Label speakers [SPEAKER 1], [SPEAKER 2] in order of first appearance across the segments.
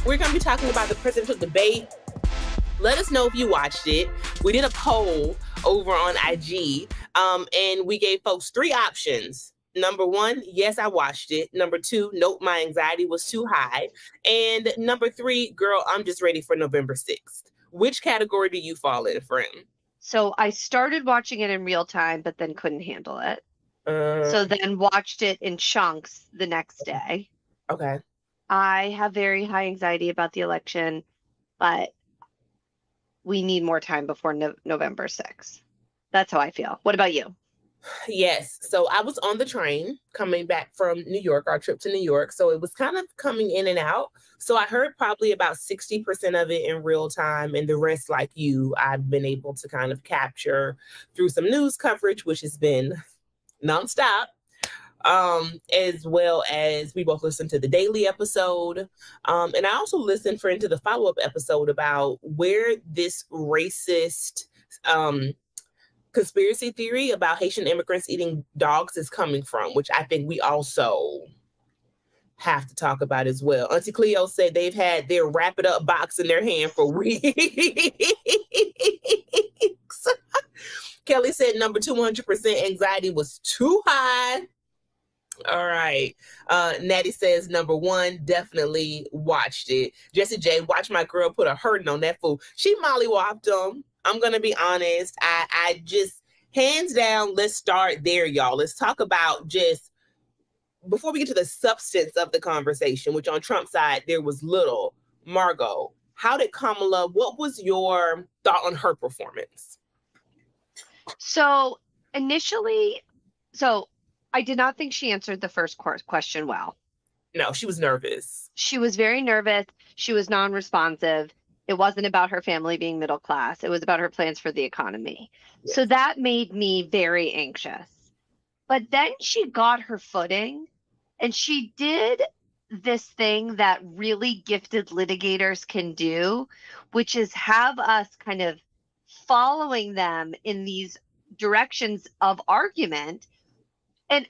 [SPEAKER 1] We're going to be talking about the presidential debate. Let us know if you watched it. We did a poll over on IG, and we gave folks 3 options. Number 1, yes, I watched it. Number 2, nope, my anxiety was too high. And number 3, girl, I'm just ready for November 6th. Which category do you fall in, friend?
[SPEAKER 2] So I started watching it in real time, but then couldn't handle it. So then watched it in chunks the next day.
[SPEAKER 1] Okay.
[SPEAKER 2] I have very high anxiety about the election, but we need more time before November 6th. That's how I feel. What about you?
[SPEAKER 1] Yes. So I was on the train coming back from New York, our trip to New York. So it was kind of coming in and out. So I heard probably about 60% of it in real time. And the rest, like you, I've been able to kind of capture through some news coverage, which has been nonstop. As well as we both listened to the daily episode. And I also listened into the follow-up episode about where this racist conspiracy theory about Haitian immigrants eating dogs is coming from, which I think we also have to talk about as well. Auntie Cleo said they've had their wrap it up box in their hand for weeks. Kelly said number 200% anxiety was too high. All right. Natty says number 1, definitely watched it. Jessie J, watch my girl put a hurting on that fool. She mollywopped them. I'm going to be honest. I just, hands down, let's start there, y'all. Let's talk about just, before we get to the substance of the conversation, which on Trump's side, there was little. Margo, how did Kamala, what was your thought on her performance?
[SPEAKER 2] So initially, I did not think she answered the first question well.
[SPEAKER 1] No, she was nervous.
[SPEAKER 2] She was very nervous. She was non-responsive. It wasn't about her family being middle class. It was about her plans for the economy. Yes. So that made me very anxious. But then she got her footing and she did this thing that really gifted litigators can do, which is have us kind of following them in these directions of argument. And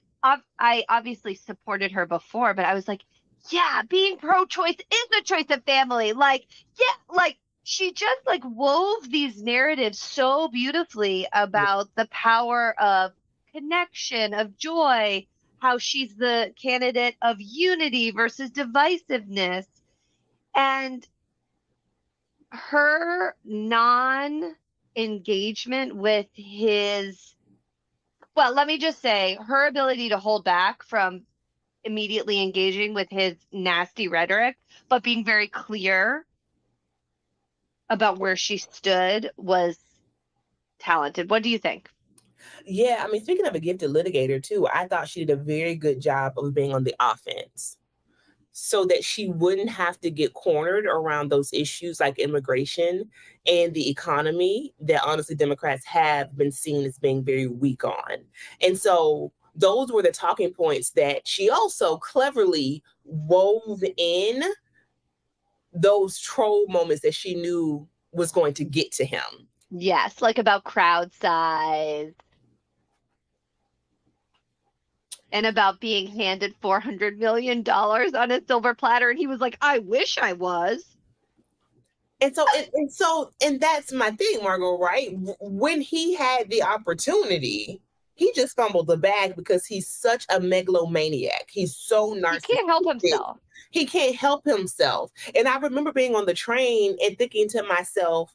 [SPEAKER 2] I obviously supported her before, but I was like, yeah, being pro-choice is the choice of family. Like, yeah, like she just like wove these narratives so beautifully about the power of connection, of joy, how she's the candidate of unity versus divisiveness. And her non-engagement with his, well, let me just say, her ability to hold back from immediately engaging with his nasty rhetoric, but being very clear about where she stood was talented. What do you think?
[SPEAKER 1] Yeah, I mean, speaking of a gifted litigator, too, I thought she did a very good job of being on the offense so that she wouldn't have to get cornered around those issues like immigration and the economy that honestly Democrats have been seen as being very weak on. And so those were the talking points that she also cleverly wove in those troll moments that she knew was going to get to him.
[SPEAKER 2] Yes, like about crowd size. And about being handed $400 million on a silver platter. And he was like, I wish I was.
[SPEAKER 1] And that's my thing, Margo, right? When he had the opportunity, he just fumbled the bag because he's such a megalomaniac. He's so narcissistic.
[SPEAKER 2] He can't help himself.
[SPEAKER 1] He can't help himself. And I remember being on the train and thinking to myself,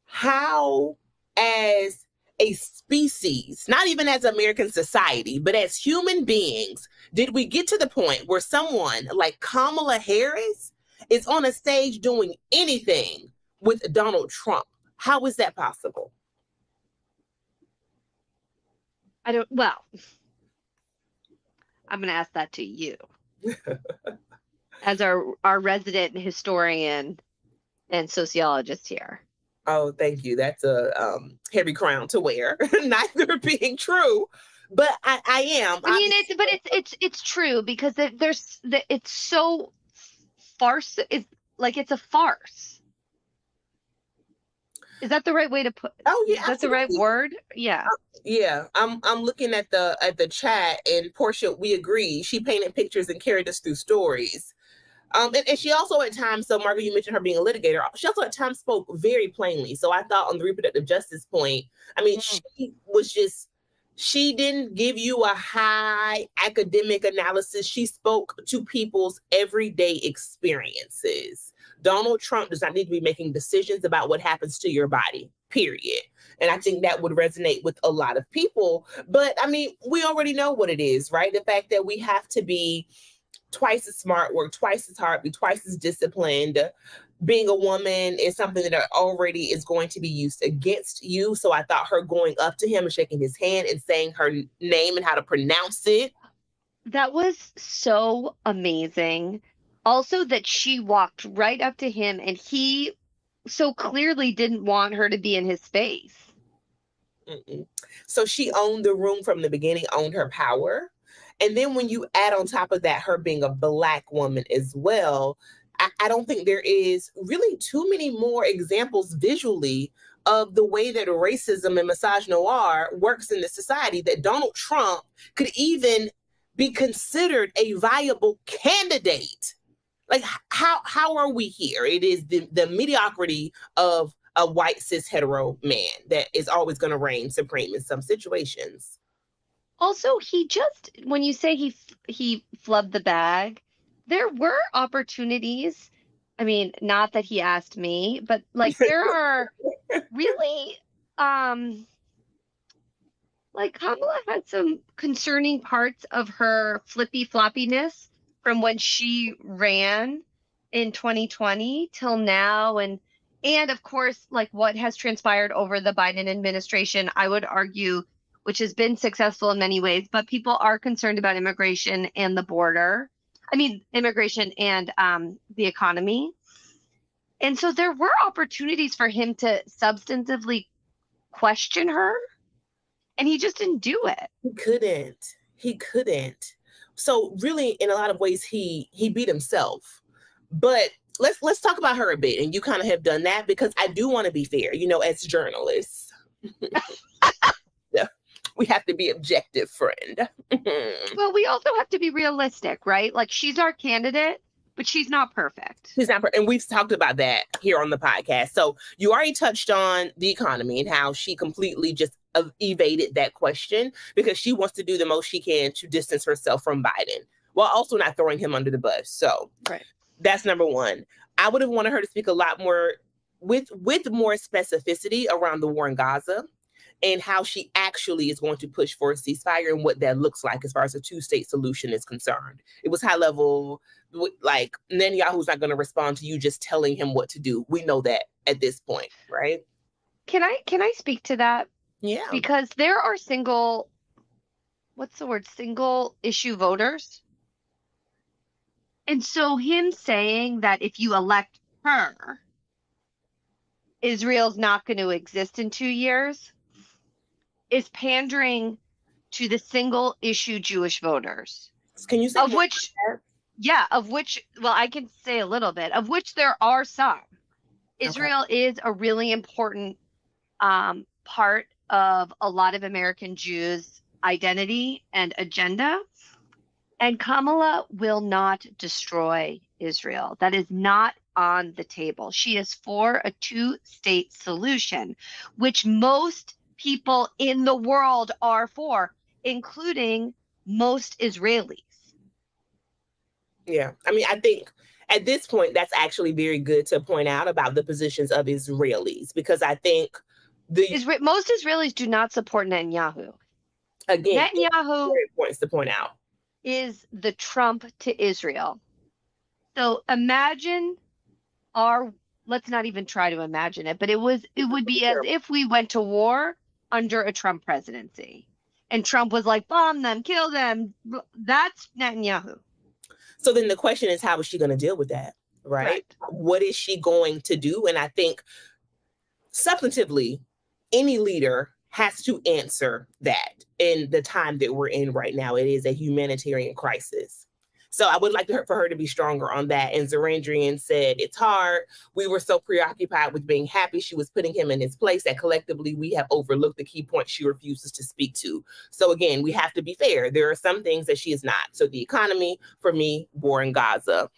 [SPEAKER 1] how as a species, not even as American society, but as human beings, did we get to the point where someone like Kamala Harris is on a stage doing anything with Donald Trump? How is that possible?
[SPEAKER 2] Well, I'm going to ask that to you as our resident historian and sociologist here.
[SPEAKER 1] Oh, thank you. That's a heavy crown to wear. Neither being true, but I am.
[SPEAKER 2] I mean, it's true because it's so farce. It's like it's a farce. Is that the right way to put?
[SPEAKER 1] Oh yeah,
[SPEAKER 2] is that the right word? Yeah.
[SPEAKER 1] Yeah, I'm looking at the chat, and Portia, we agree. She painted pictures and carried us through stories. And she also at times, so Margo, you mentioned her being a litigator. She also at times spoke very plainly. So I thought on the reproductive justice point, I mean, she didn't give you a high academic analysis. She spoke to people's everyday experiences. Donald Trump does not need to be making decisions about what happens to your body, period. And I think that would resonate with a lot of people. But I mean, we already know what it is, right? The fact that we have to be twice as smart, work twice as hard, be twice as disciplined. Being a woman is something that already is going to be used against you. So I thought her going up to him and shaking his hand and saying her name and how to pronounce it.
[SPEAKER 2] That was so amazing. Also, that she walked right up to him and he so clearly didn't want her to be in his space.
[SPEAKER 1] So she owned the room from the beginning, owned her power. And then when you add on top of that, her being a Black woman as well, I don't think there is really too many more examples visually of the way that racism and misogynoir works in this society, that Donald Trump could even be considered a viable candidate. Like, how are we here? It is the mediocrity of a white cis hetero man that is always going to reign supreme in some situations.
[SPEAKER 2] Also, when you say he flubbed the bag, there were opportunities. I mean, not that he asked me, but like there are really, like Kamala had some concerning parts of her flippy floppiness from when she ran in 2020 till now. And of course, like what has transpired over the Biden administration, I would argue, which has been successful in many ways, but people are concerned about immigration and the border. I mean, immigration and the economy. And so there were opportunities for him to substantively question her, and he just didn't do it.
[SPEAKER 1] He couldn't. So really, in a lot of ways, he beat himself. But let's talk about her a bit. And you kind of have done that, because I do want to be fair, as journalists. Yeah. We have to be objective, friend.
[SPEAKER 2] Well, we also have to be realistic, right? Like, she's our candidate, but she's not perfect.
[SPEAKER 1] She's not, and we've talked about that here on the podcast. So you already touched on the economy and how she completely just evaded that question because she wants to do the most she can to distance herself from Biden while also not throwing him under the bus. So That's number one. I would have wanted her to speak a lot more with more specificity around the war in Gaza and how she actually is going to push for a ceasefire and what that looks like as far as a two-state solution is concerned. It was high level, like Netanyahu's not going to respond to you just telling him what to do. We know that at this point, right?
[SPEAKER 2] Can I speak to that?
[SPEAKER 1] Yeah.
[SPEAKER 2] Because there are single issue voters. And so him saying that if you elect her, Israel's not going to exist in 2 years is pandering to the single issue Jewish voters.
[SPEAKER 1] Can you say
[SPEAKER 2] of which, well, I can say a little bit, of which there are some. Israel is a really important part of a lot of American Jews' identity and agenda. And Kamala will not destroy Israel. That is not on the table. She is for a two-state solution, which most people in the world are for, including most Israelis.
[SPEAKER 1] Yeah. I mean, I think at this point, that's actually very good to point out about the positions of Israelis, because I think
[SPEAKER 2] most Israelis do not support Netanyahu.
[SPEAKER 1] Again,
[SPEAKER 2] Netanyahu
[SPEAKER 1] points to point out
[SPEAKER 2] is the Trump to Israel. So imagine let's not even try to imagine it, but it would be as if we went to war under a Trump presidency. And Trump was like, bomb them, kill them. That's Netanyahu.
[SPEAKER 1] So then the question is, how is she going to deal with that? Right? What is she going to do? And I think substantively, any leader has to answer that in the time that we're in right now. It is a humanitarian crisis. So I would like for her to be stronger on that. And Zarandrian said, it's hard. We were so preoccupied with being happy she was putting him in his place that collectively we have overlooked the key points she refuses to speak to. So again, we have to be fair. There are some things that she is not. So the economy, for me, war in Gaza.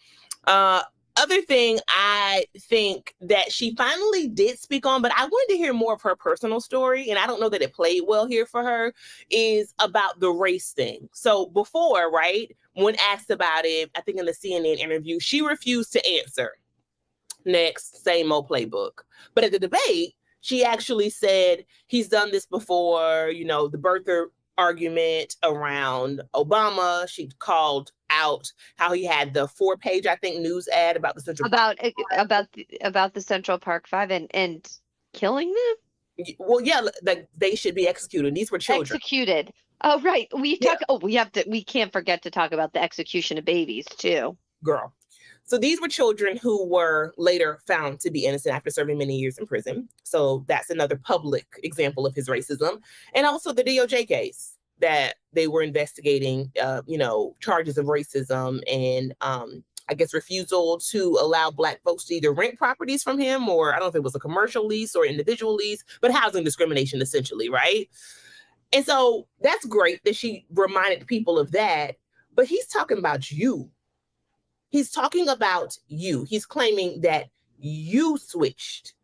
[SPEAKER 1] Other thing I think that she finally did speak on, but I wanted to hear more of her personal story, and I don't know that it played well here for her, is about the race thing. So before, right, when asked about it, I think in the CNN interview, she refused to answer. Next, same old playbook. But at the debate, she actually said he's done this before, you know, the birther argument around Obama. She called out how he had the 4-page, I think, news ad about the Central
[SPEAKER 2] about the Central Park Five and killing them.
[SPEAKER 1] Well, yeah, like they should be executed. These were children.
[SPEAKER 2] Executed. Oh, right. We can't forget to talk about the execution of babies too.
[SPEAKER 1] Girl. So these were children who were later found to be innocent after serving many years in prison. So that's another public example of his racism. And also the DOJ case that they were investigating, charges of racism and I guess refusal to allow Black folks to either rent properties from him, or I don't know if it was a commercial lease or individual lease, but housing discrimination essentially, right? And so that's great that she reminded people of that, but he's talking about you. He's talking about you. He's claiming that you switched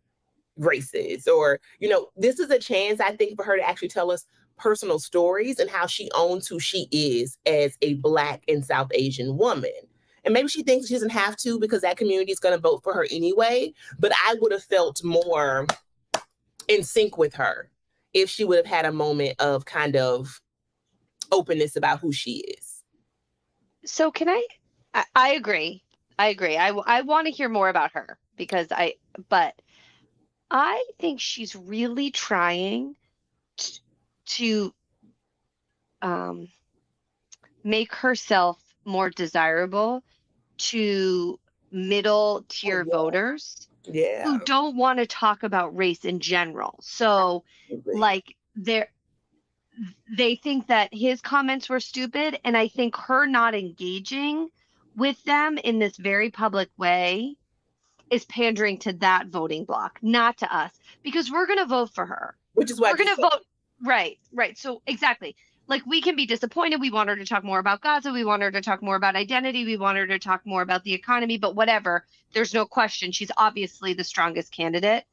[SPEAKER 1] races, or, this is a chance, I think, for her to actually tell us personal stories and how she owns who she is as a Black and South Asian woman. And maybe she thinks she doesn't have to because that community is going to vote for her anyway. But I would have felt more in sync with her if she would have had a moment of kind of openness about who she is.
[SPEAKER 2] So I agree. I want to hear more about her but I think she's really trying to make herself more desirable to middle tier voters who don't want to talk about race in general. So like they think that his comments were stupid, and I think her not engaging with them in this very public way is pandering to that voting bloc, not to us, because we're going to vote for her.
[SPEAKER 1] Which is why
[SPEAKER 2] we're going to vote. Right. So exactly. Like, we can be disappointed. We want her to talk more about Gaza. We want her to talk more about identity. We want her to talk more about the economy, but whatever. There's no question. She's obviously the strongest candidate.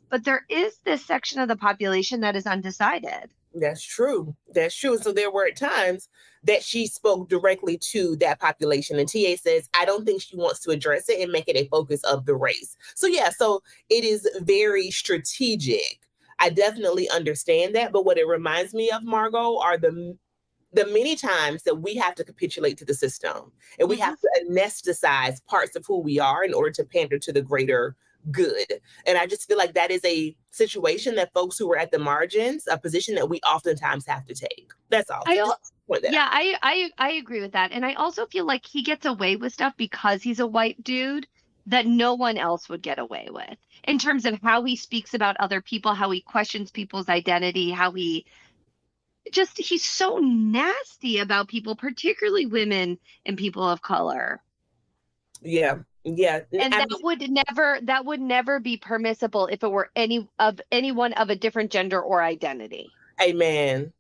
[SPEAKER 2] But there is this section of the population that is undecided.
[SPEAKER 1] That's true. So there were times that she spoke directly to that population. And TA says, I don't think she wants to address it and make it a focus of the race. So it is very strategic. I definitely understand that. But what it reminds me of, Margo, are the many times that we have to capitulate to the system and we have to anesthetize parts of who we are in order to pander to the greater good. And I just feel like that is a situation that folks who are at the margins, a position that we oftentimes have to take. That's all.
[SPEAKER 2] I agree with that. And I also feel like he gets away with stuff because he's a white dude that no one else would get away with, in terms of how he speaks about other people, how he questions people's identity, how he's so nasty about people, particularly women and people of color.
[SPEAKER 1] Yeah.
[SPEAKER 2] And that would never be permissible if it were anyone of a different gender or identity.
[SPEAKER 1] Amen.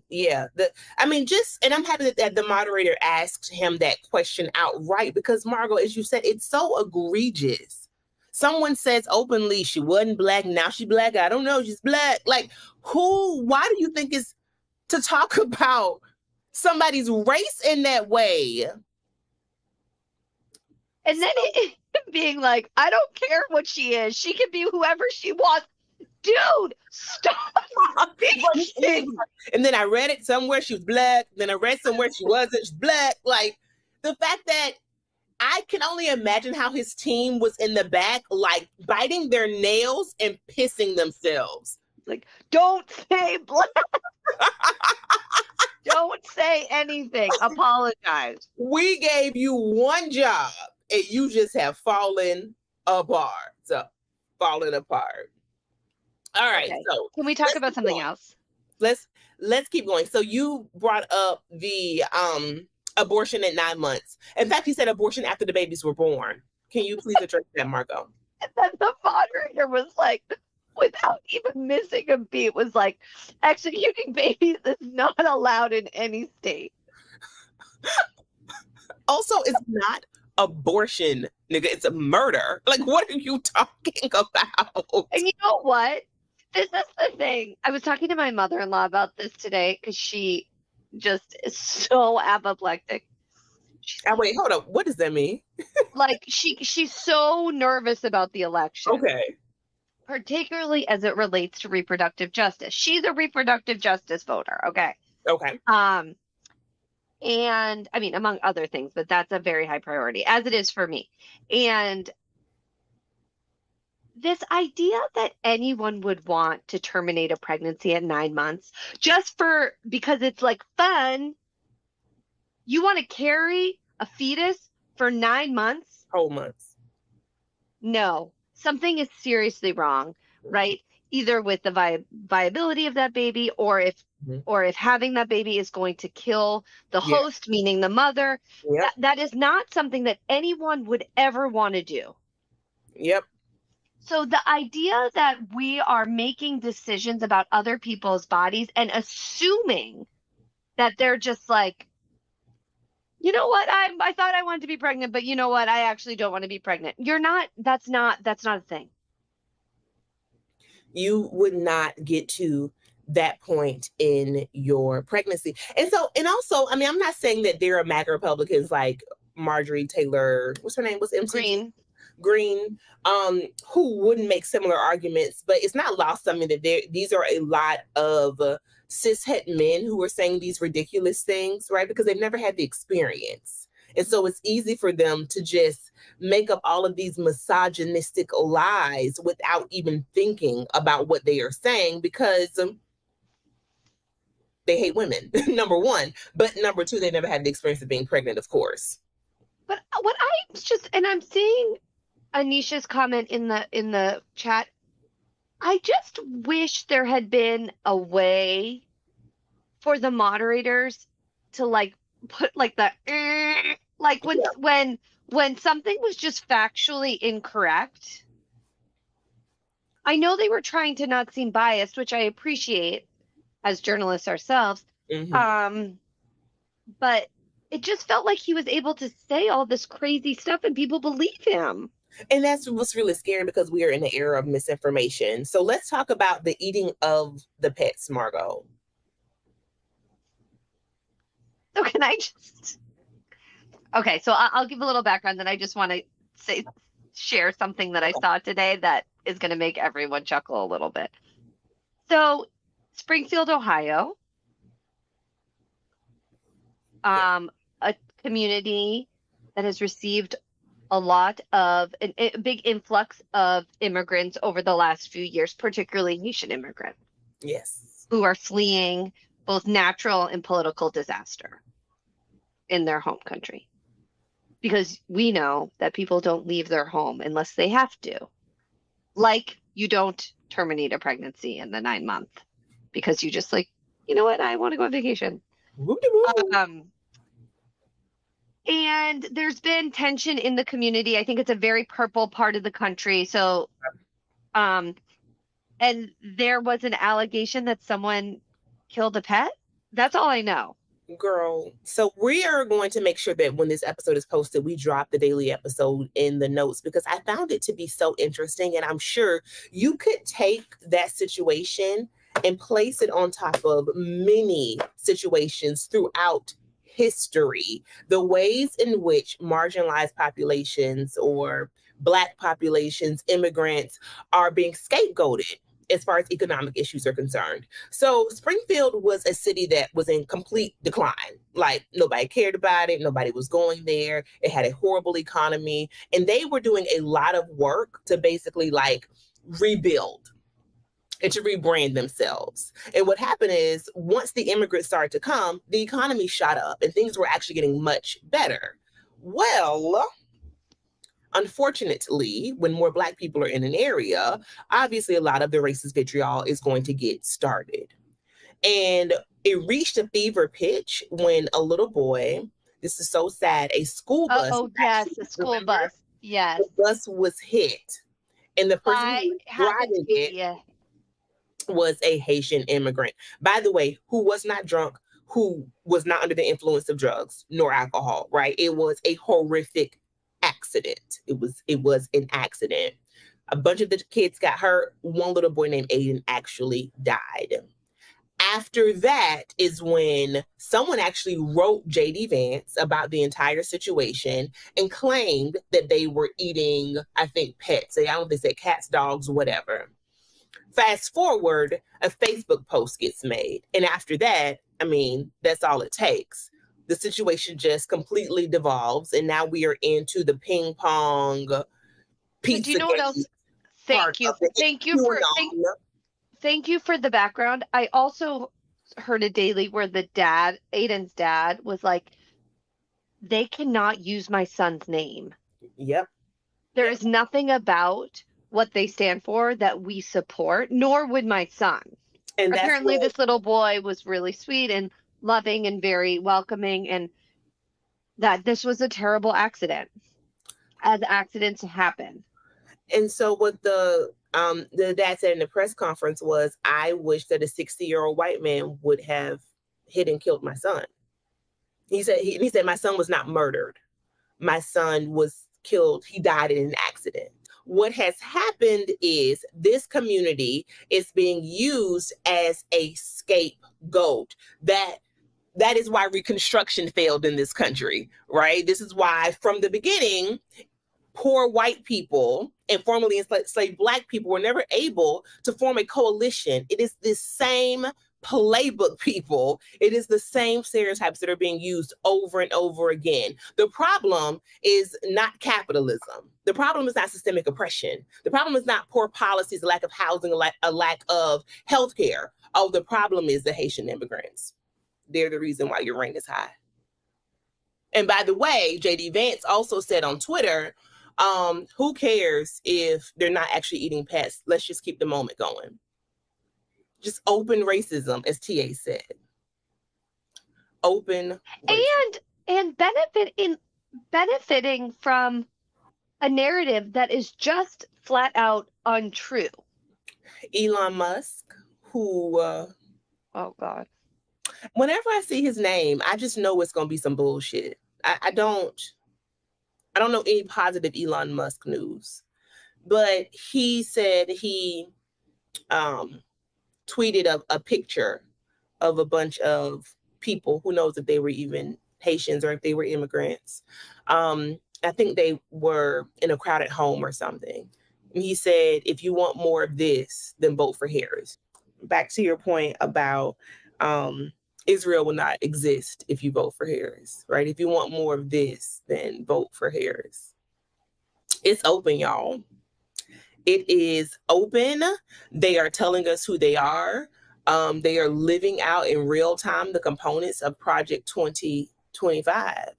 [SPEAKER 1] Yeah. And I'm happy that the moderator asked him that question outright, because Margo, as you said, it's so egregious. Someone says openly she wasn't Black, now she's Black. I don't know, she's Black. Like, why do you think is to talk about somebody's race in that way?
[SPEAKER 2] And then being like, I don't care what she is. She can be whoever she wants. Dude, stop.
[SPEAKER 1] And then I read it somewhere she was Black. Then I read somewhere she wasn't. She's Black. Like, the fact that I can only imagine how his team was in the back, like biting their nails and pissing themselves.
[SPEAKER 2] Like, don't say Black. Don't say anything. Apologize.
[SPEAKER 1] We gave you one job and you just have fallen apart. All right.
[SPEAKER 2] Okay.
[SPEAKER 1] So
[SPEAKER 2] can we talk about something else?
[SPEAKER 1] Let's keep going. So you brought up the abortion at 9 months. In fact, you said abortion after the babies were born. Can you please address that, Margo?
[SPEAKER 2] And then the moderator was like, without even missing a beat, was like, executing babies is not allowed in any state.
[SPEAKER 1] Also, it's not abortion, nigga. It's a murder. Like, what are you talking about?
[SPEAKER 2] And you know what? This is the thing. I was talking to my mother-in-law about this today because she just is so apoplectic.
[SPEAKER 1] Wait, hold up. What does that mean?
[SPEAKER 2] Like she's so nervous about the election.
[SPEAKER 1] Okay.
[SPEAKER 2] Particularly as it relates to reproductive justice. She's a reproductive justice voter, okay?
[SPEAKER 1] Okay.
[SPEAKER 2] And I mean, among other things, but that's a very high priority, as it is for me. And this idea that anyone would want to terminate a pregnancy at 9 months just because it's like fun. You want to carry a fetus for 9 months?
[SPEAKER 1] Whole months.
[SPEAKER 2] No, something is seriously wrong, right? Either with the viability of that baby, or if having that baby is going to kill the host, meaning the mother.
[SPEAKER 1] Yep.
[SPEAKER 2] That is not something that anyone would ever want to do.
[SPEAKER 1] Yep.
[SPEAKER 2] So the idea that we are making decisions about other people's bodies and assuming that they're just like, you know what, I thought I wanted to be pregnant, but you know what, I actually don't want to be pregnant. You're not. That's not a thing.
[SPEAKER 1] You would not get to that point in your pregnancy. And also, I mean, I'm not saying that there are MAGA Republicans like Marjorie Taylor, what's her name? What's MTG? Green, who wouldn't make similar arguments, but it's not lost on me that these are a lot of cishet men who are saying these ridiculous things, right? Because they've never had the experience. And so it's easy for them to just make up all of these misogynistic lies without even thinking about what they are saying, because they hate women, number one. But number two, they never had the experience of being pregnant, of course.
[SPEAKER 2] But what I'm seeing Anisha's comment in the chat. I just wish there had been a way for the moderators to like put like the like when something was just factually incorrect. I know they were trying to not seem biased, which I appreciate as journalists ourselves. But it just felt like he was able to say all this crazy stuff and people believe him.
[SPEAKER 1] And that's what's really scary, because we are in the era of misinformation. So let's talk about the eating of the pets, Margo.
[SPEAKER 2] So can I just... Okay, so I'll give a little background, then I just want to share something that I saw today that is going to make everyone chuckle a little bit. So Springfield, Ohio, a community that has received a lot of a big influx of immigrants over the last few years, particularly Haitian immigrants.
[SPEAKER 1] Yes.
[SPEAKER 2] Who are fleeing both natural and political disaster in their home country. Because we know that people don't leave their home unless they have to. Like, you don't terminate a pregnancy in the 9 month because you just like, you know what, I want to go on vacation. And there's been tension in the community. I think it's a very purple part of the country. So, and there was an allegation that someone killed a pet. That's all I know.
[SPEAKER 1] Girl, so we are going to make sure that when this episode is posted, we drop the daily episode in the notes, because I found it to be so interesting. And I'm sure you could take that situation and place it on top of many situations throughout history, the ways in which marginalized populations or Black populations, immigrants, are being scapegoated as far as economic issues are concerned. So Springfield was a city that was in complete decline. Like, nobody cared about it. Nobody was going there. It had a horrible economy. And they were doing a lot of work to basically like rebuild and to rebrand themselves. And what happened is, once the immigrants started to come, the economy shot up and things were actually getting much better. Well, unfortunately, when more Black people are in an area, obviously a lot of the racist vitriol is going to get started. And it reached a fever pitch when a little boy, this is so sad, a school bus.
[SPEAKER 2] Oh, yes, a school bus. Yes.
[SPEAKER 1] The bus was hit. And the person who was driving it was a Haitian immigrant, by the way, who was not drunk, who was not under the influence of drugs nor alcohol, right? It was a horrific accident. It was an accident. A bunch of the kids got hurt. One little boy named Aiden actually died. After that is when someone actually wrote J.D. Vance about the entire situation and claimed that they were eating, I think, pets. I don't know if they said cats, dogs, whatever. Fast forward, a Facebook post gets made. And after that, I mean, that's all it takes. The situation just completely devolves. And now we are into the ping pong pizza.
[SPEAKER 2] Do you know what else? Thank you for the background. I also heard a daily where Aiden's dad was like, they cannot use my son's name.
[SPEAKER 1] Yep.
[SPEAKER 2] There is nothing about what they stand for that we support, nor would my son. And apparently this little boy was really sweet and loving and very welcoming, and that this was a terrible accident, as accidents happen.
[SPEAKER 1] And so what the dad said in the press conference was, I wish that a 60-year-old white man would have hit and killed my son. He said, my son was not murdered. My son was killed. He died in an accident. What has happened is this community is being used as a scapegoat. That is why Reconstruction failed in this country, right? This is why from the beginning, poor white people and formerly enslaved Black people were never able to form a coalition. It is this same playbook, people. It is the same stereotypes that are being used over and over again. The problem is not capitalism. The problem is not systemic oppression. The problem is not poor policies, a lack of housing, a lack of healthcare. Oh, the problem is the Haitian immigrants. They're the reason why your rent is high. And by the way, J.D. Vance also said on Twitter, who cares if they're not actually eating pets? Let's just keep the moment going. Just open racism, as TA said. Open racism.
[SPEAKER 2] And benefiting from a narrative that is just flat out untrue.
[SPEAKER 1] Elon Musk, who
[SPEAKER 2] oh God.
[SPEAKER 1] Whenever I see his name, I just know it's gonna be some bullshit. I don't know any positive Elon Musk news. But he said he tweeted a picture of a bunch of people, who knows if they were even Haitians or if they were immigrants. I think they were in a crowded home or something. And he said, if you want more of this, then vote for Harris. Back to your point about Israel will not exist if you vote for Harris, right? If you want more of this, then vote for Harris. It's open, y'all. It is open. They are telling us who they are. They are living out in real time the components of Project 2025.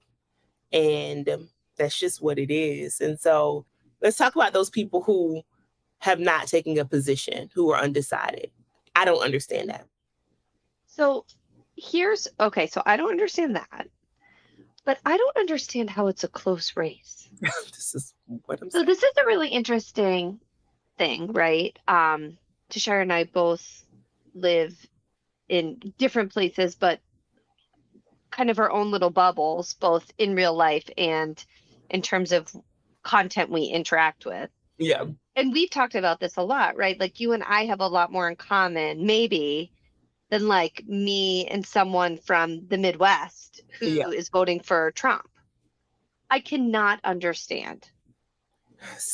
[SPEAKER 1] And that's just what it is. And so let's talk about those people who have not taken a position, who are undecided. I don't understand that.
[SPEAKER 2] So so I don't understand that. But I don't understand how it's a close race.
[SPEAKER 1] This is what I'm saying.
[SPEAKER 2] So this is a really interesting thing, right? Tashira and I both live in different places, but kind of our own little bubbles, both in real life and in terms of content we interact with.
[SPEAKER 1] Yeah.
[SPEAKER 2] And we've talked about this a lot, right? Like you and I have a lot more in common, maybe, than like me and someone from the Midwest who is voting for Trump. I cannot understand.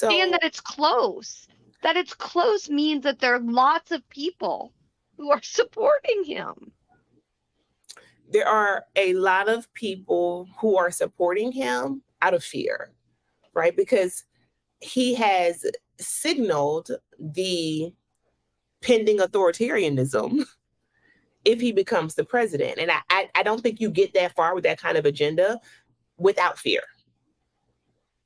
[SPEAKER 2] And that it's close. That it's close means that there are lots of people who are supporting him.
[SPEAKER 1] There are a lot of people who are supporting him out of fear, right? Because he has signaled the pending authoritarianism if he becomes the president. And I don't think you get that far with that kind of agenda without fear.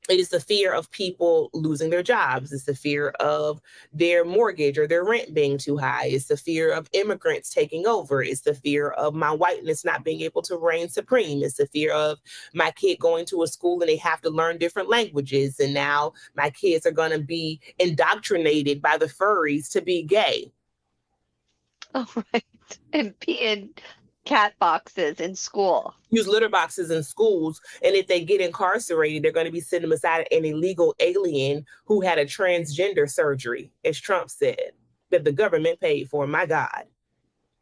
[SPEAKER 1] It is the fear of people losing their jobs. It's the fear of their mortgage or their rent being too high. It's the fear of immigrants taking over. It's the fear of my whiteness not being able to reign supreme. It's the fear of my kid going to a school and they have to learn different languages. And now my kids are going to be indoctrinated by the furries to be gay.
[SPEAKER 2] Oh, right. And cat boxes in school.
[SPEAKER 1] Use litter boxes in schools. And if they get incarcerated, they're going to be sitting beside an illegal alien who had a transgender surgery, as Trump said, that the government paid for. My God.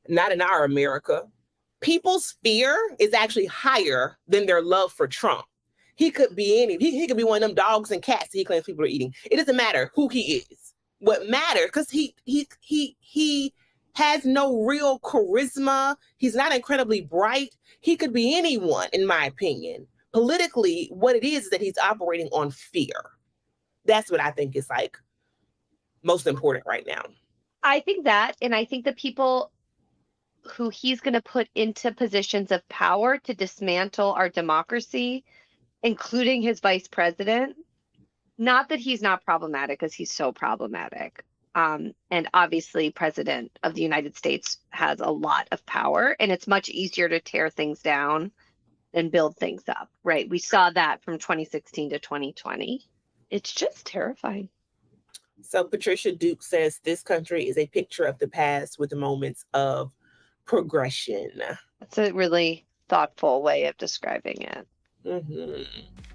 [SPEAKER 1] Not in our America. People's fear is actually higher than their love for Trump. He could be he could be one of them dogs and cats he claims people are eating. It doesn't matter who he is. What matters, because he has no real charisma. He's not incredibly bright. He could be anyone, in my opinion. Politically, what it is that he's operating on fear. That's what I think is like most important right now.
[SPEAKER 2] I think that, and I think the people who he's going to put into positions of power to dismantle our democracy, including his vice president. Not that he's not problematic, because he's so problematic. And obviously, President of the United States has a lot of power, and it's much easier to tear things down than build things up, right? We saw that from 2016 to 2020. It's just terrifying.
[SPEAKER 1] So Patricia Duke says this country is a picture of the past with moments of progression.
[SPEAKER 2] That's a really thoughtful way of describing it.
[SPEAKER 1] Mm-hmm.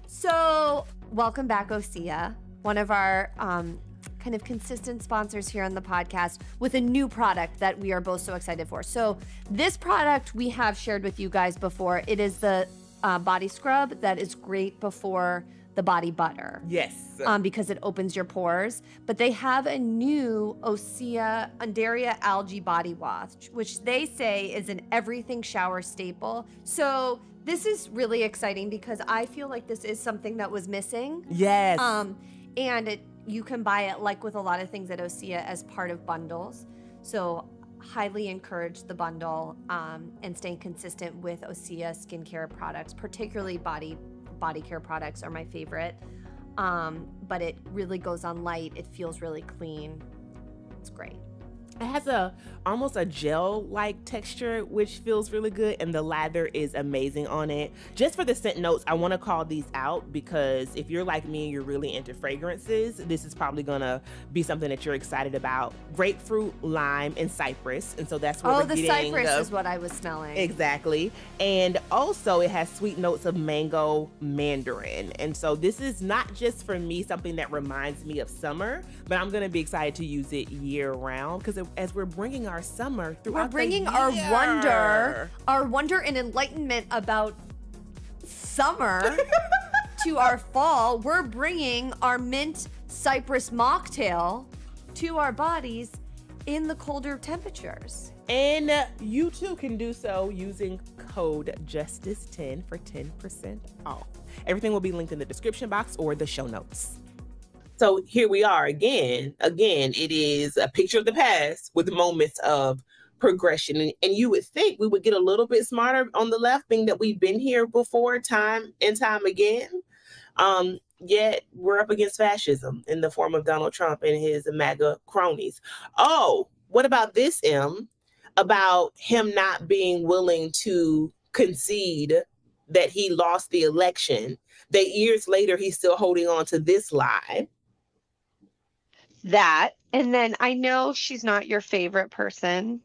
[SPEAKER 3] So welcome back, Osea, one of our kind of consistent sponsors here on the podcast, with a new product that we are both so excited for. So this product we have shared with you guys before. It is the body scrub that is great before the body butter.
[SPEAKER 1] Yes.
[SPEAKER 3] Because it opens your pores. But they have a new Osea Undaria Algae Body Wash, which they say is an everything shower staple. So this is really exciting because I feel like this is something that was missing.
[SPEAKER 1] Yes.
[SPEAKER 3] And you can buy it, like with a lot of things at Osea, as part of bundles. So highly encourage the bundle and staying consistent with Osea skincare products, particularly body care products are my favorite. But it really goes on light. It feels really clean. It's great.
[SPEAKER 1] It has almost a gel-like texture, which feels really good, and the lather is amazing on it. Just for the scent notes, I want to call these out because if you're like me and you're really into fragrances, this is probably gonna be something that you're excited about. Grapefruit, lime, and cypress, and so that's what we're getting.
[SPEAKER 3] Oh, the cypress is what I was smelling.
[SPEAKER 1] Exactly. And also it has sweet notes of mango mandarin, and so this is not just for me something that reminds me of summer, but I'm gonna be excited to use it year-round because as we're bringing our summer throughout the year.
[SPEAKER 3] our wonder and enlightenment about summer to our fall. We're bringing our mint cypress mocktail to our bodies in the colder temperatures.
[SPEAKER 1] And you too can do so using code JUSTUS10 for 10% off. Everything will be linked in the description box or the show notes. So here we are again. It is a picture of the past with moments of progression. And you would think we would get a little bit smarter on the left, being that we've been here before time and time again. Yet we're up against fascism in the form of Donald Trump and his MAGA cronies. Oh, what about this, Em? About him not being willing to concede that he lost the election, that years later he's still holding on to this lie.
[SPEAKER 2] That, and then I know she's not your favorite person,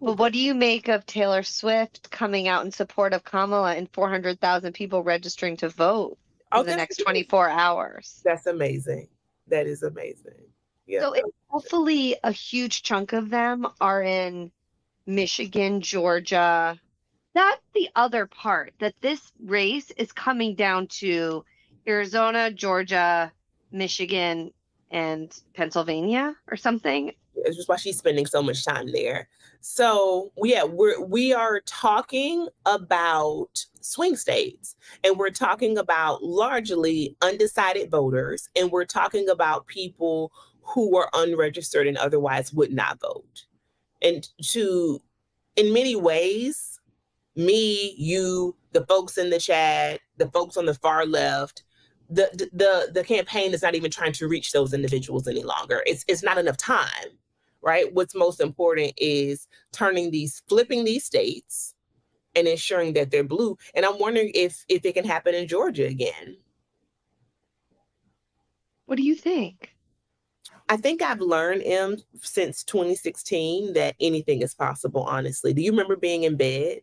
[SPEAKER 2] but what do you make of Taylor Swift coming out in support of Kamala and 400,000 people registering to vote in the next 24 hours?
[SPEAKER 1] That's amazing. That is amazing. Yeah.
[SPEAKER 2] So hopefully a huge chunk of them are in Michigan, Georgia. That's the other part, that this race is coming down to Arizona, Georgia, Michigan, and Pennsylvania or something.
[SPEAKER 1] It's just why she's spending so much time there. So yeah, we are talking about swing states, and we're talking about largely undecided voters, and we're talking about people who are unregistered and otherwise would not vote. And in many ways, me, you, the folks in the chat, the folks on the far left, the campaign is not even trying to reach those individuals any longer. It's not enough time, right? What's most important is flipping these states and ensuring that they're blue. And I'm wondering if it can happen in Georgia again.
[SPEAKER 2] What do you think?
[SPEAKER 1] I think I've learned, since 2016 that anything is possible, honestly. Do you remember being in bed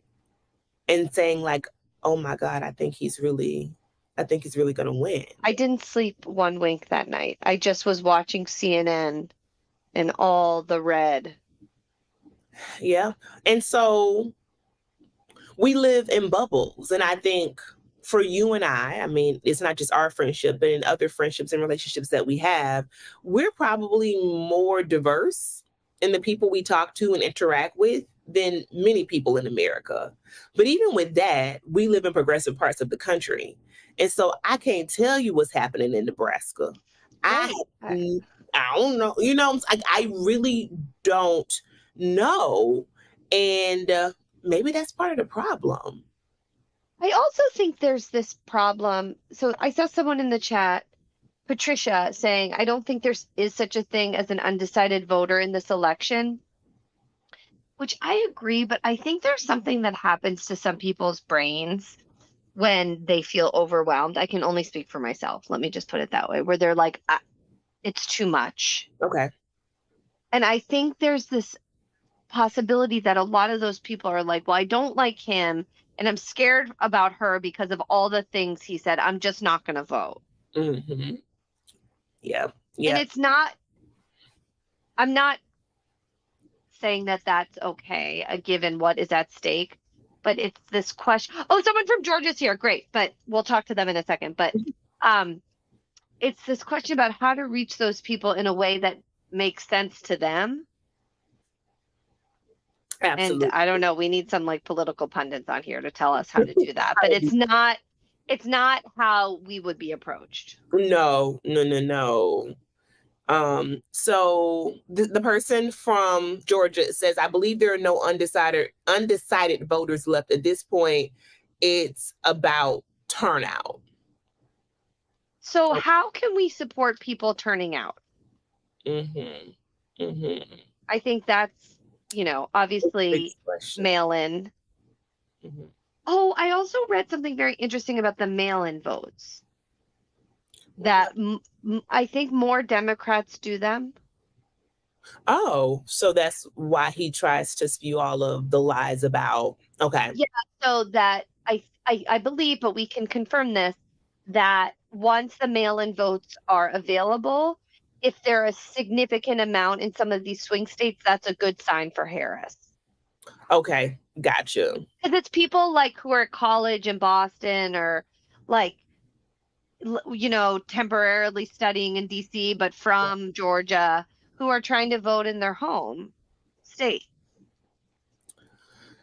[SPEAKER 1] and saying like, oh my God, I think he's really going to win.
[SPEAKER 2] I didn't sleep one wink that night. I just was watching CNN and all the red.
[SPEAKER 1] Yeah. And so we live in bubbles. And I think for you and I mean, it's not just our friendship, but in other friendships and relationships that we have, we're probably more diverse in the people we talk to and interact with than many people in America. But even with that, we live in progressive parts of the country. And so I can't tell you what's happening in Nebraska. I don't know. You know, I really don't know. And maybe that's part of the problem.
[SPEAKER 2] I also think there's this problem. So I saw someone in the chat, Patricia, saying, I don't think there is such a thing as an undecided voter in this election, which I agree, but I think there's something that happens to some people's brains when they feel overwhelmed. I can only speak for myself. Let me just put it that way, where they're like, it's too much.
[SPEAKER 1] Okay.
[SPEAKER 2] And I think there's this possibility that a lot of those people are like, well, I don't like him and I'm scared about her because of all the things he said. I'm just not going to vote.
[SPEAKER 1] Mm-hmm. Yeah.
[SPEAKER 2] And it's not, I'm not saying that that's okay, given what is at stake, but it's this question. Oh, someone from Georgia's here. Great. But we'll talk to them in a second. But it's this question about how to reach those people in a way that makes sense to them.
[SPEAKER 1] Absolutely.
[SPEAKER 2] And I don't know, we need some like political pundits on here to tell us how to do that. But it's not how we would be approached.
[SPEAKER 1] No. So the person from Georgia says, I believe there are no undecided voters left at this point. It's about turnout.
[SPEAKER 2] So how can we support people turning out?
[SPEAKER 1] Mm-hmm. Mm-hmm.
[SPEAKER 2] I think that's, obviously mail-in.
[SPEAKER 1] Mm-hmm.
[SPEAKER 2] Oh, I also read something very interesting about the mail-in votes. That I think more Democrats do them.
[SPEAKER 1] Oh, so that's why he tries to spew all of the lies about. Okay.
[SPEAKER 2] Yeah, so that I believe, but we can confirm this, that once the mail-in votes are available, if they're a significant amount in some of these swing states, that's a good sign for Harris.
[SPEAKER 1] Okay, gotcha.
[SPEAKER 2] Because it's people like who are at college in Boston or like, temporarily studying in DC, but from Georgia, who are trying to vote in their home state.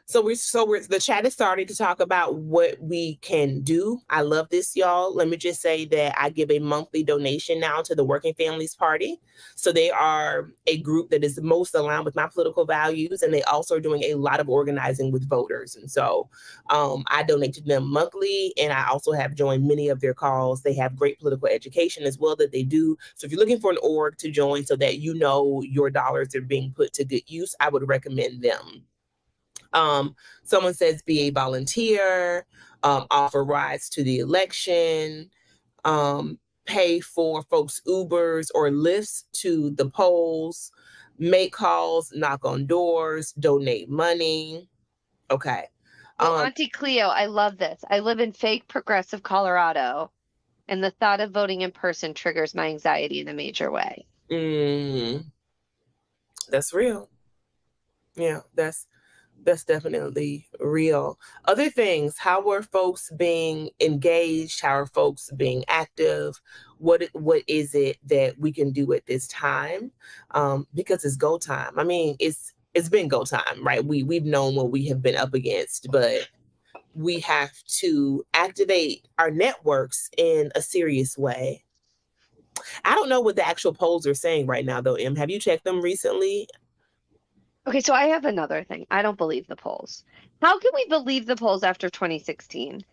[SPEAKER 1] So the chat is starting to talk about what we can do. I love this, y'all. Let me just say that I give a monthly donation now to the Working Families Party. So they are a group that is most aligned with my political values, and they also are doing a lot of organizing with voters. And so I donate to them monthly, and I also have joined many of their calls. They have great political education as well that they do. So if you're looking for an org to join so that your dollars are being put to good use, I would recommend them. Someone says be a volunteer, offer rides to the election, pay for folks' Ubers or Lyfts to the polls, make calls, knock on doors, donate money. Okay.
[SPEAKER 2] Auntie Cleo, I love this. I live in fake progressive Colorado, and the thought of voting in person triggers my anxiety in a major way.
[SPEAKER 1] That's real. Yeah, that's definitely real. Other things, how are folks being engaged? How are folks being active? What is it that we can do at this time? Because it's go time. I mean, it's been go time, right? We've known what we have been up against, but we have to activate our networks in a serious way. I don't know what the actual polls are saying right now, though, Em. Have you checked them recently?
[SPEAKER 2] Okay, so I have another thing. I don't believe the polls. How can we believe the polls after 2016?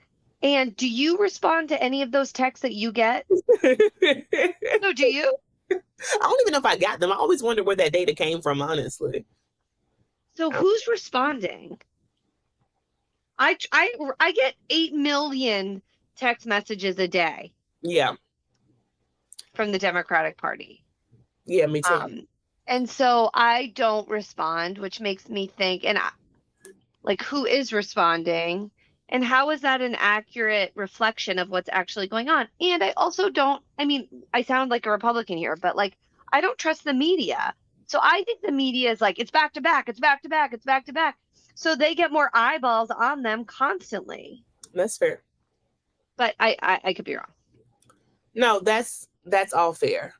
[SPEAKER 2] And do you respond to any of those texts that you get? No, do you?
[SPEAKER 1] I don't even know if I got them. I always wonder where that data came from, honestly.
[SPEAKER 2] So who's responding? I get 8 million text messages a day.
[SPEAKER 1] Yeah.
[SPEAKER 2] From the Democratic Party.
[SPEAKER 1] Yeah, me too.
[SPEAKER 2] And so I don't respond, which makes me think, who is responding? And how is that an accurate reflection of what's actually going on? And I also don't, I mean, I sound like a Republican here, but like, I don't trust the media. So I think the media is like, it's back to back, it's back to back, it's back to back. So they get more eyeballs on them constantly.
[SPEAKER 1] That's fair.
[SPEAKER 2] But I could be wrong.
[SPEAKER 1] No, that's all fair.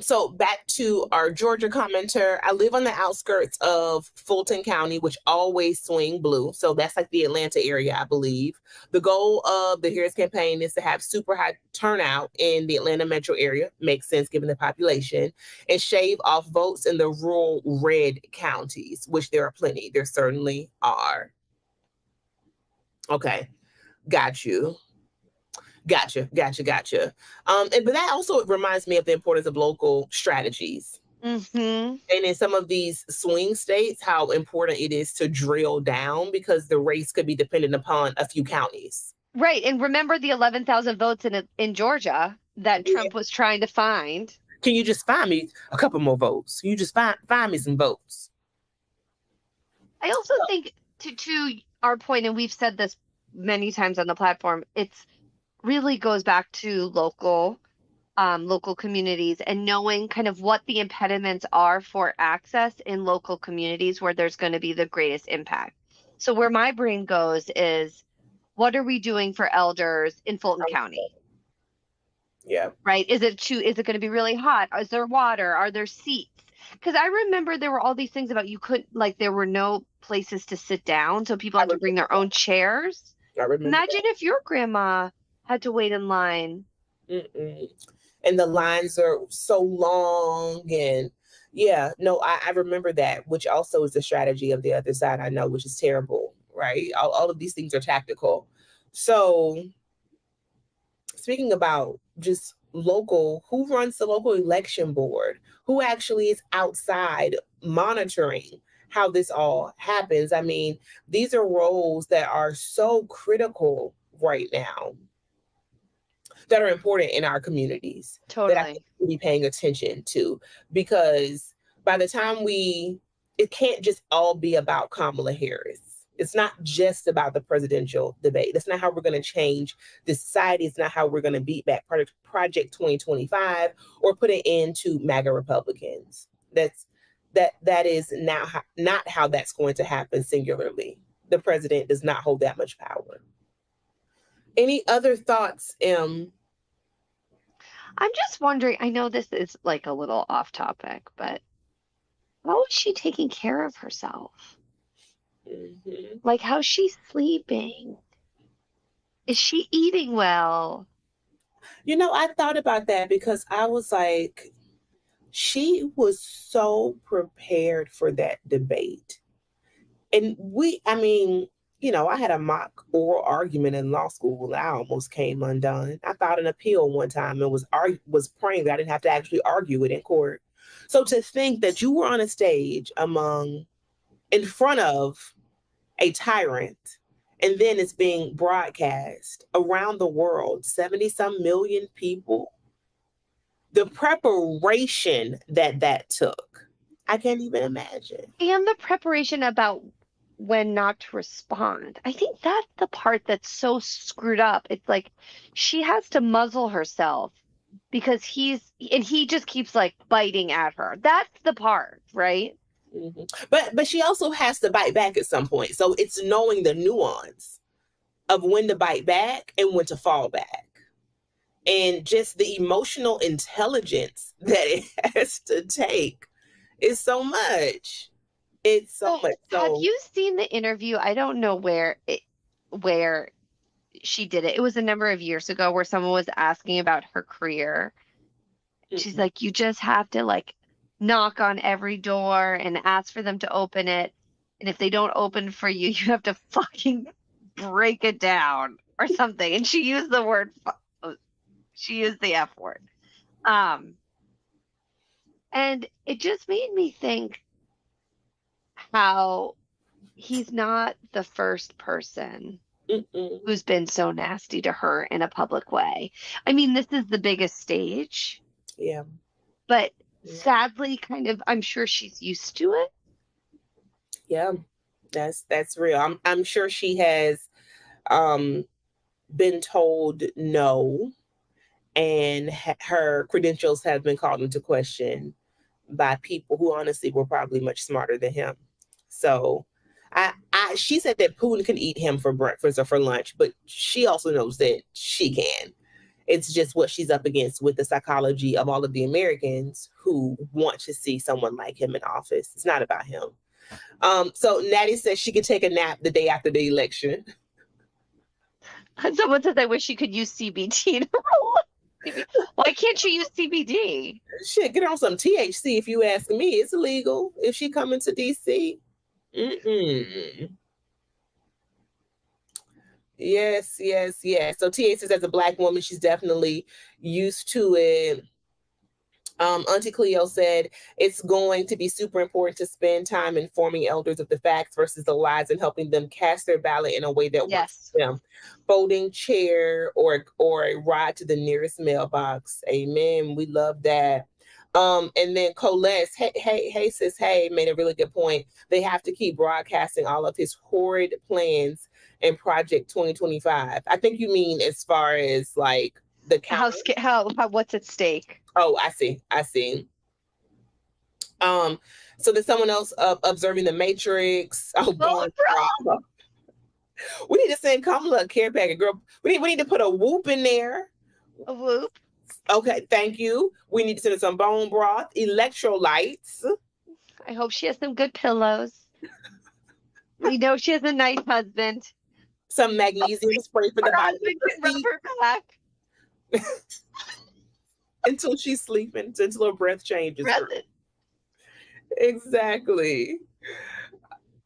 [SPEAKER 1] So back to our Georgia commenter. I live on the outskirts of Fulton County, which always swing blue. So that's like the Atlanta area, I believe. The goal of the Harris campaign is to have super high turnout in the Atlanta metro area. Makes sense given the population. And shave off votes in the rural red counties, which there are plenty. There certainly are. Okay. Got you. Gotcha. But that also reminds me of the importance of local strategies.
[SPEAKER 2] Mm-hmm.
[SPEAKER 1] And in some of these swing states, how important it is to drill down because the race could be dependent upon a few counties.
[SPEAKER 2] Right. And remember the 11,000 votes in Georgia that Trump was trying to find.
[SPEAKER 1] Can you just find me a couple more votes? Can you just find me some votes?
[SPEAKER 2] I also think to our point, and we've said this many times on the platform, it's really goes back to local communities and knowing kind of what the impediments are for access in local communities where there's going to be the greatest impact. So where my brain goes is, what are we doing for elders in Fulton County?
[SPEAKER 1] Yeah.
[SPEAKER 2] Right. Is it going to be really hot? Is there water? Are there seats? Because I remember there were all these things about there were no places to sit down. So people had to bring their own chairs. Imagine if your grandma had to wait in line.
[SPEAKER 1] Mm-mm. And the lines are so long. And yeah, no, I remember that, which also is the strategy of the other side, I know, which is terrible, right? All of these things are tactical. So speaking about just local, who runs the local election board? Who actually is outside monitoring how this all happens? I mean, these are roles that are so critical right now, that are important in our communities.
[SPEAKER 2] Totally.
[SPEAKER 1] That I think we'll be paying attention to, because by the time it can't just all be about Kamala Harris. It's not just about the presidential debate. That's not how we're going to change the society. It's not how we're going to beat back Project 2025 or put an end to MAGA Republicans. That is now not how that's going to happen singularly. The president does not hold that much power. Any other thoughts, Em?
[SPEAKER 2] I'm just wondering, I know this is like a little off topic, but how is she taking care of herself?
[SPEAKER 1] Mm-hmm.
[SPEAKER 2] Like, how's she sleeping? Is she eating well?
[SPEAKER 1] You know, I thought about that because I was like, she was so prepared for that debate. And I had a mock oral argument in law school that I almost came undone. I filed an appeal one time and was praying that I didn't have to actually argue it in court. So to think that you were on a stage in front of a tyrant, and then it's being broadcast around the world, 70-some million people, the preparation that took, I can't even imagine.
[SPEAKER 2] And the preparation about when not to respond. I think that's the part that's so screwed up. It's like she has to muzzle herself because he just keeps like biting at her. That's the part, right?
[SPEAKER 1] Mm-hmm. But she also has to bite back at some point. So it's knowing the nuance of when to bite back and when to fall back. And just the emotional intelligence that it has to take is so much. It's so much.
[SPEAKER 2] Have you seen the interview? I don't know where she did it. It was a number of years ago where someone was asking about her career. Mm-hmm. She's like, you just have to like knock on every door and ask for them to open it. And if they don't open for you, you have to fucking break it down or something. And she used the F word. And it just made me think how he's not the first person who's been so nasty to her in a public way. I mean, this is the biggest stage.
[SPEAKER 1] Yeah.
[SPEAKER 2] But sadly, kind of, I'm sure she's used to it.
[SPEAKER 1] Yeah, that's real. I'm sure she has been told no, and her credentials have been called into question by people who honestly were probably much smarter than him. So she said that Putin can eat him for breakfast or for lunch, but she also knows that she can. It's just what she's up against with the psychology of all of the Americans who want to see someone like him in office. It's not about him. So Natty says she could take a nap the day after the election.
[SPEAKER 2] Someone says, I wish she could use CBD. Why can't she use CBD?
[SPEAKER 1] Shit, get her on some THC if you ask me. It's illegal if she coming to DC. Yes. So THC says as a Black woman, she's definitely used to it. Auntie Cleo said it's going to be super important to spend time informing elders of the facts versus the lies and helping them cast their ballot in a way that works for them. Folding chair or a ride to the nearest mailbox. Amen. We love that. And then Colette, hey, sis, hey, made a really good point. They have to keep broadcasting all of his horrid plans in Project 2025. I think you mean as far as like the
[SPEAKER 2] how what's at stake.
[SPEAKER 1] Oh, I see. So there's someone else observing the Matrix. We need to send Kamala a care package, girl. We need to put a whoop in there.
[SPEAKER 2] A whoop.
[SPEAKER 1] Okay, thank you. We need to send her some bone broth, electrolytes.
[SPEAKER 2] I hope she has some good pillows. We know she has a nice husband.
[SPEAKER 1] Some magnesium spray for the body.
[SPEAKER 2] Rub her back.
[SPEAKER 1] Until she's sleeping, until her breath changes. Exactly.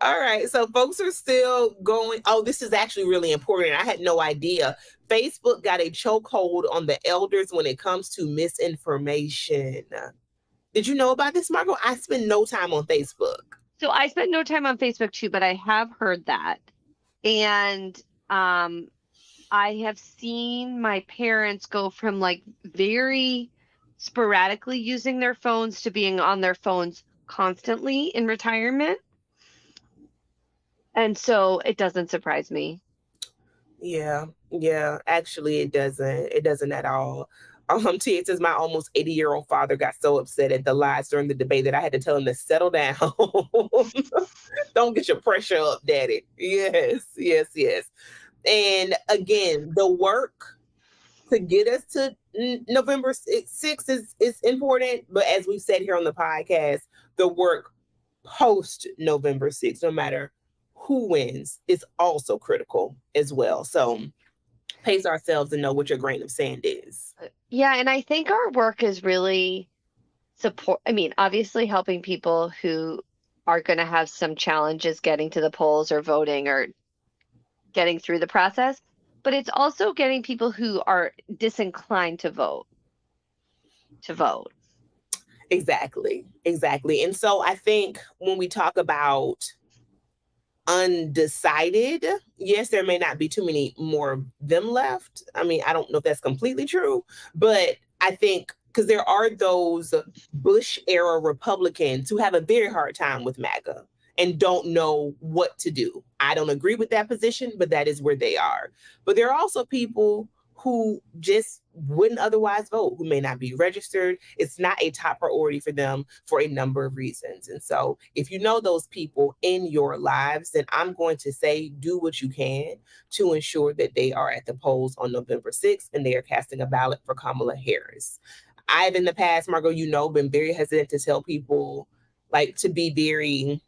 [SPEAKER 1] All right. So folks are still going. Oh, this is actually really important. I had no idea. Facebook got a chokehold on the elders when it comes to misinformation. Did you know about this, Margo? I spend no time on Facebook.
[SPEAKER 2] So I spent no time on Facebook too, but I have heard that. And I have seen my parents go from like very sporadically using their phones to being on their phones constantly in retirement. And so it doesn't surprise me.
[SPEAKER 1] Yeah. Actually, it doesn't. It doesn't at all. It says my almost 80-year-old father got so upset at the lies during the debate that I had to tell him to settle down. Don't get your pressure up, Daddy. Yes. And again, the work to get us to November 6th is important. But as we've said here on the podcast, the work post November 6th, no matter who wins, is also critical as well. So pace ourselves and know what your grain of sand is.
[SPEAKER 2] Yeah, and I think our work is really obviously helping people who are going to have some challenges getting to the polls or voting or getting through the process, but it's also getting people who are disinclined to vote.
[SPEAKER 1] Exactly. And so I think when we talk about undecided, yes, there may not be too many more of them left. I mean, I don't know if that's completely true, but I think because there are those Bush era Republicans who have a very hard time with MAGA and don't know what to do. I don't agree with that position, but that is where they are. But there are also people who just wouldn't otherwise vote, who may not be registered. It's not a top priority for them for a number of reasons. And so if you know those people in your lives, then I'm going to say do what you can to ensure that they are at the polls on November 6th and they are casting a ballot for Kamala Harris. I've in the past, Margo, been very hesitant to tell people like to be very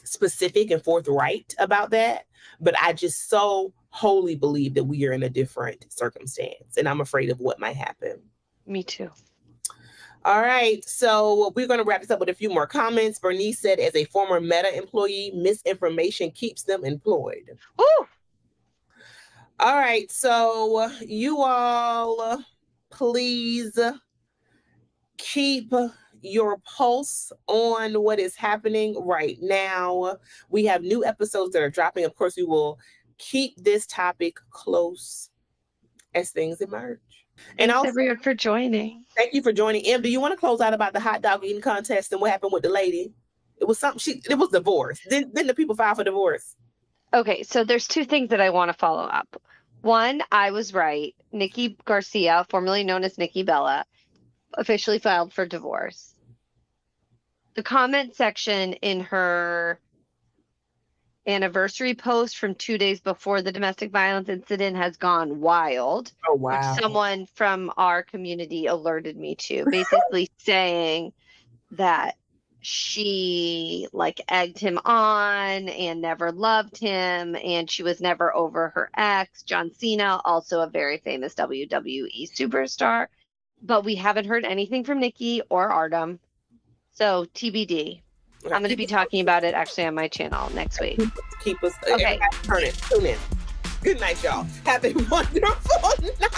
[SPEAKER 1] specific and forthright about that. But I just so wholly believe that we are in a different circumstance and I'm afraid of what might happen.
[SPEAKER 2] Me too.
[SPEAKER 1] All right. So we're going to wrap this up with a few more comments. Bernice said, as a former Meta employee, misinformation keeps them employed.
[SPEAKER 2] Ooh.
[SPEAKER 1] All right. So you all please keep your pulse on what is happening right now. We have new episodes that are dropping. Of course, we will keep this topic close as things emerge.
[SPEAKER 2] And thanks also, everyone for joining.
[SPEAKER 1] Thank you for joining. Em, do you want to close out about the hot dog eating contest and what happened with the lady? It was something. It was divorce. Didn't the people file for divorce?
[SPEAKER 2] Okay, so there's two things that I want to follow up. One, I was right. Nikki Garcia, formerly known as Nikki Bella, officially filed for divorce. The comment section in her anniversary post from 2 days before the domestic violence incident has gone wild.
[SPEAKER 1] Oh, wow.
[SPEAKER 2] Which someone from our community alerted me to, basically saying that she like egged him on and never loved him, and she was never over her ex, John Cena, also a very famous WWE superstar. But we haven't heard anything from Nikki or Artem. So TBD. I'm going to be talking about it actually on my channel next week.
[SPEAKER 1] Keep us.
[SPEAKER 2] Okay.
[SPEAKER 1] Tune in. Good night, y'all. Have a wonderful night.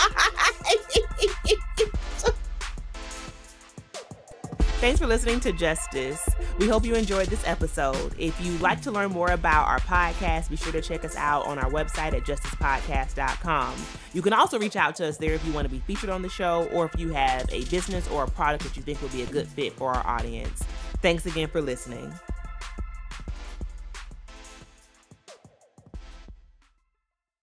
[SPEAKER 1] Thanks for listening to justUS. We hope you enjoyed this episode. If you'd like to learn more about our podcast, be sure to check us out on our website at justuspodcast.com. You can also reach out to us there if you want to be featured on the show, or if you have a business or a product that you think would be a good fit for our audience. Thanks again for listening.